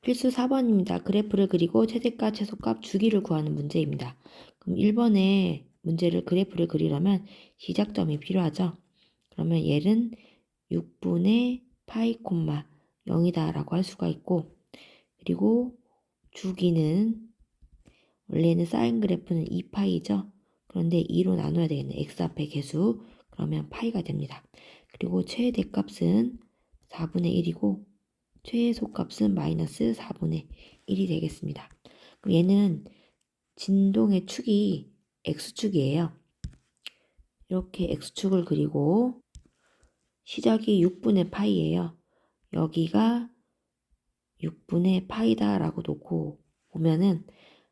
필수 4번입니다. 그래프를 그리고 최대값, 최소값, 주기를 구하는 문제입니다. 그럼 1번의 문제를 그래프를 그리려면 시작점이 필요하죠. 그러면 얘는 6분의 파이 콤마 0이다 라고 할 수가 있고, 그리고 주기는 원래는 사인 그래프는 2파이죠. 그런데 2로 나눠야 되겠네. x 앞에 개수. 그러면 파이가 됩니다. 그리고 최대값은 4분의 1이고 최소값은 마이너스 4분의 1이 되겠습니다. 그럼 얘는 진동의 축이 x축이에요. 이렇게 x축을 그리고 시작이 6분의 파이예요. 여기가 6분의 파이다 라고 놓고 보면은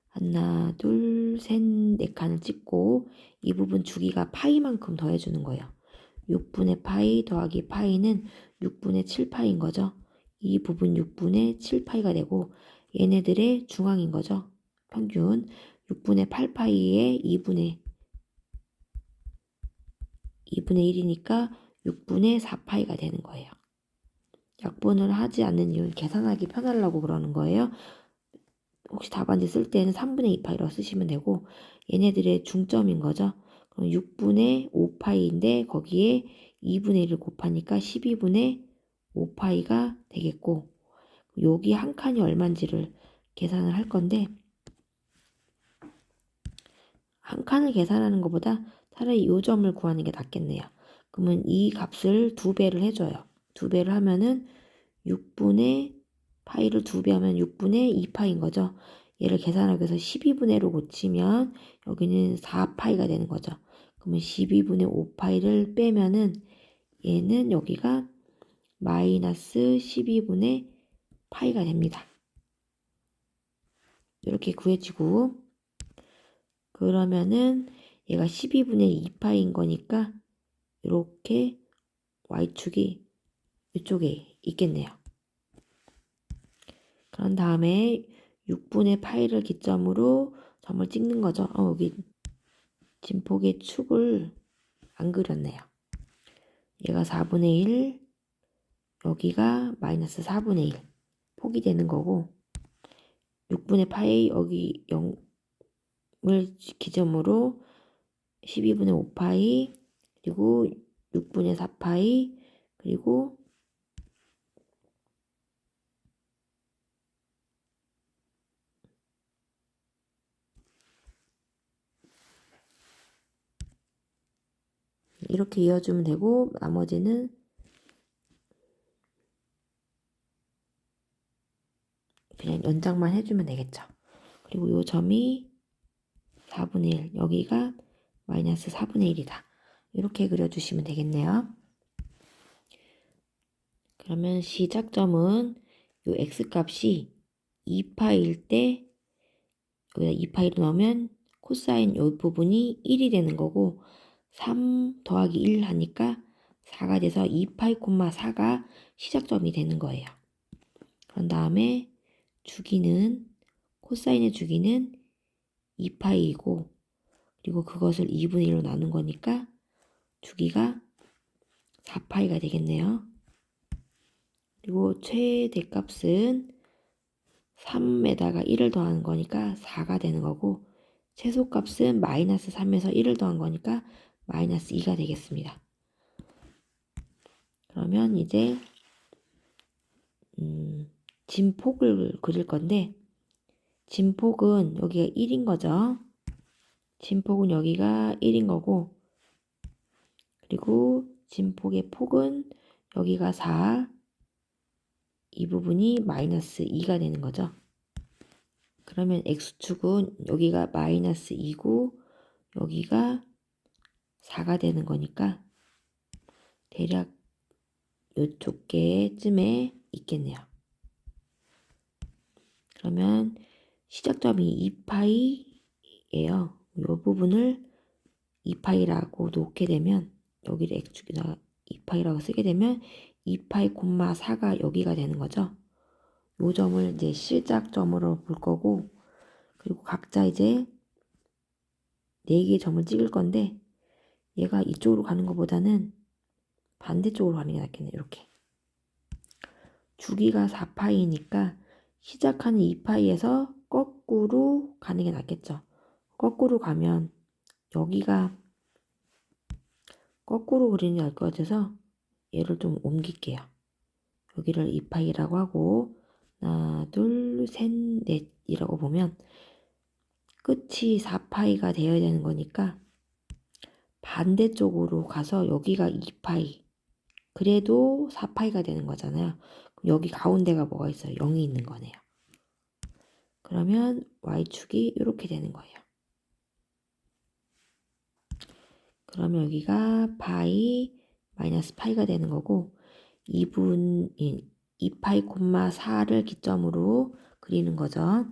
하나, 둘, 셋, 네 칸을 찍고 이 부분 주기가 파이만큼 더해주는 거예요. 6분의 파이 더하기 파이는 6분의 7파이인 거죠. 이 부분 6분의 7파이가 되고 얘네들의 중앙인 거죠. 평균 6분의 8파이의 2분의 1이니까 6분의 4파이가 되는 거예요. 약분을 하지 않는 이유는 계산하기 편하려고 그러는 거예요. 혹시 답안지 쓸 때는 3분의 2파이라고 쓰시면 되고 얘네들의 중점인 거죠. 그럼 6분의 5파이인데 거기에 2분의 1을 곱하니까 12분의 5파이가 되겠고 여기 한 칸이 얼마인지를 계산을 할 건데 한 칸을 계산하는 것보다 차라리 이 점을 구하는 게 낫겠네요. 그러면 이 값을 2배를 해줘요. 2배를 하면은 6분의 파이를 2배 하면 6분의 2파인 거죠. 얘를 계산하기 위해서 12분의 1로 고치면 여기는 4파이가 되는 거죠. 그러면 12분의 5파이를 빼면은 얘는 여기가 마이너스 12분의 파이가 됩니다. 이렇게 구해지고 그러면은 얘가 12분의 2파인 거니까 이렇게 y축이 이쪽에 있겠네요. 그런 다음에 6분의 파이를 기점으로 점을 찍는 거죠. 여기 진폭의 축을 안 그렸네요. 얘가 4분의 1, 여기가 마이너스 4분의 1 폭이 되는 거고 6분의 파이 여기 0을 기점으로 12분의 5파이 그리고 6분의 4파이 그리고 이렇게 이어주면 되고 나머지는 그냥 연장만 해주면 되겠죠. 그리고 이 점이 4분의 1 여기가 마이너스 4분의 1이다. 이렇게 그려주시면 되겠네요. 그러면 시작점은 이 x값이 2파일 때 여기다 2파이를 넣으면 코사인 이 부분이 1이 되는 거고 3 더하기 1 하니까 4가 돼서 2파이 콤마 4가 시작점이 되는 거예요. 그런 다음에 주기는 코사인의 주기는 2파이이고 그리고 그것을 2분의 1로 나눈 거니까 주기가 4파이가 되겠네요. 그리고 최대값은 3에다가 1을 더하는 거니까 4가 되는 거고 최소값은 마이너스 3에서 1을 더한 거니까 마이너스 2가 되겠습니다. 그러면 이제 진폭을 그릴 건데 진폭은 여기가 1인 거죠. 진폭은 여기가 1인 거고 그리고 진폭의 폭은 여기가 4, 이 부분이 마이너스 2가 되는 거죠. 그러면 x축은 여기가 마이너스 2고 여기가 4가 되는 거니까 대략 이쪽 께쯤에 있겠네요. 그러면 시작점이 2파이예요. 이 부분을 2파이라고 놓게 되면 여기를 x축이나 2파이라고 쓰게 되면 2파이 콤마 4가 여기가 되는 거죠. 이 점을 이제 시작점으로 볼 거고 그리고 각자 이제 4개의 점을 찍을 건데 얘가 이쪽으로 가는 것보다는 반대쪽으로 가는 게 낫겠네요. 이렇게 주기가 4파이니까 시작하는 2파이에서 거꾸로 가는 게 낫겠죠. 거꾸로 가면 여기가 거꾸로 그리는 게 나을 것 같아서 얘를 좀 옮길게요. 여기를 2파이라고 하고 하나, 둘, 셋, 넷이라고 보면 끝이 4파이가 되어야 되는 거니까 반대쪽으로 가서 여기가 2파이. 그래도 4파이가 되는 거잖아요. 그럼 여기 가운데가 뭐가 있어요? 0이 있는 거네요. 그러면 y축이 이렇게 되는 거예요. 그러면 여기가 파이 마이너스 파이가 되는 거고 2파이, 4를 기점으로 그리는 거죠.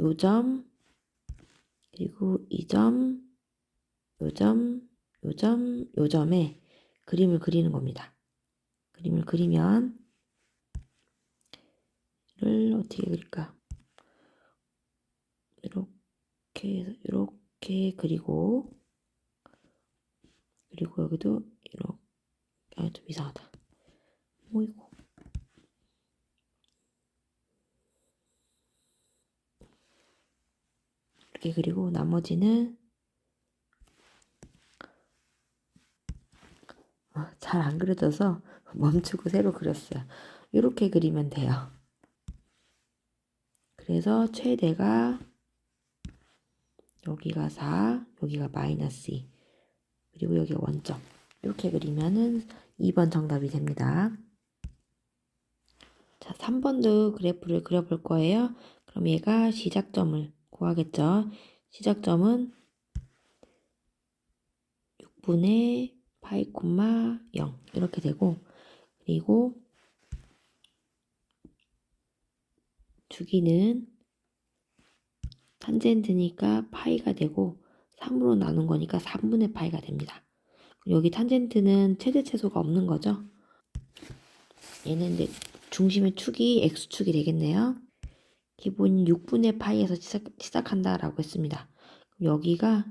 요 점, 그리고 이 점, 요 점, 요 점, 요 점에 그림을 그리는 겁니다. 그림을 그리면 를 어떻게 그릴까? 이렇게 해서 이렇게 그리고 여기도 이렇게 좀 이상하다. 오이고 이렇게 그리고 나머지는 잘 안 그려져서 멈추고 새로 그렸어요. 이렇게 그리면 돼요. 그래서 최대가 여기가 4, 여기가 마이너스 2, 그리고 여기가 원점. 이렇게 그리면은 2번 정답이 됩니다. 자, 3번도 그래프를 그려볼 거예요. 그럼 얘가 시작점을 구하겠죠. 시작점은 6분의 파이, 0 이렇게 되고 그리고 주기는 탄젠트니까 파이가 되고 3으로 나눈 거니까 3분의 파이가 됩니다. 여기 탄젠트는 최대 최소가 없는 거죠. 얘는 이제 중심의 축이 x축이 되겠네요. 기본 6분의 파이에서 시작한다라고 했습니다. 여기가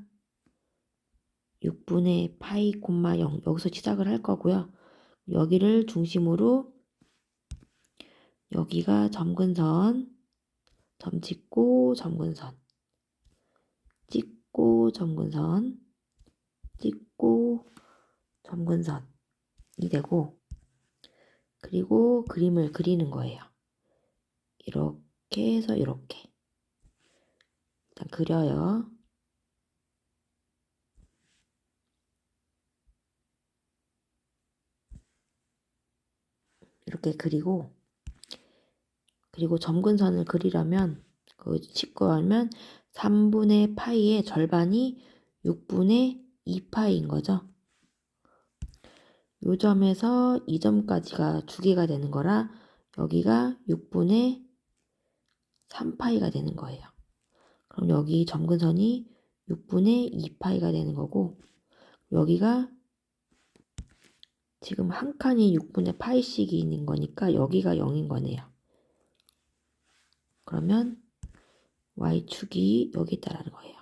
6분의 파이, 0 여기서 시작을 할 거고요. 여기를 중심으로 여기가 점근선, 점 찍고 점근선, 찍고 점근선, 찍고 점근선이 되고 그리고 그림을 그리는 거예요. 이렇게 해서 이렇게 일단 그려요. 이렇게 그리고 점근선을 그리려면 그 짚고 하면 3분의 파이의 절반이 6분의 2파이인 거죠. 요 점에서 이 점까지가 주기가 되는 거라 여기가 6분의 3파이가 되는 거예요. 그럼 여기 점근선이 6분의 2파이가 되는 거고 여기가 지금 한 칸이 6분의 파이씩이 있는 거니까 여기가 0인 거네요. 그러면 y축이 여기 있다라는 거예요.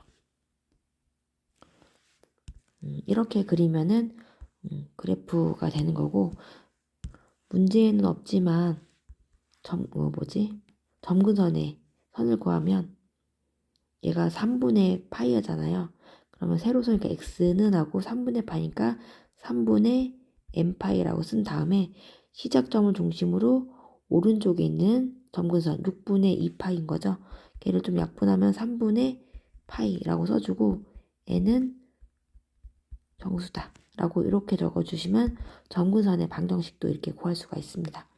이렇게 그리면은 그래프가 되는 거고 문제에는 없지만 점근선에 선을 구하면 얘가 3분의 파이잖아요. 그러면 세로선이니까 x는 하고 3분의 파이니까 3분의 n파이라고 쓴 다음에 시작점을 중심으로 오른쪽에 있는 점근선 6분의 2파이인 거죠. 걔를 좀 약분하면 3분의 파이라고 써주고 n은 정수다 라고 이렇게 적어주시면 점근선의 방정식도 이렇게 구할 수가 있습니다.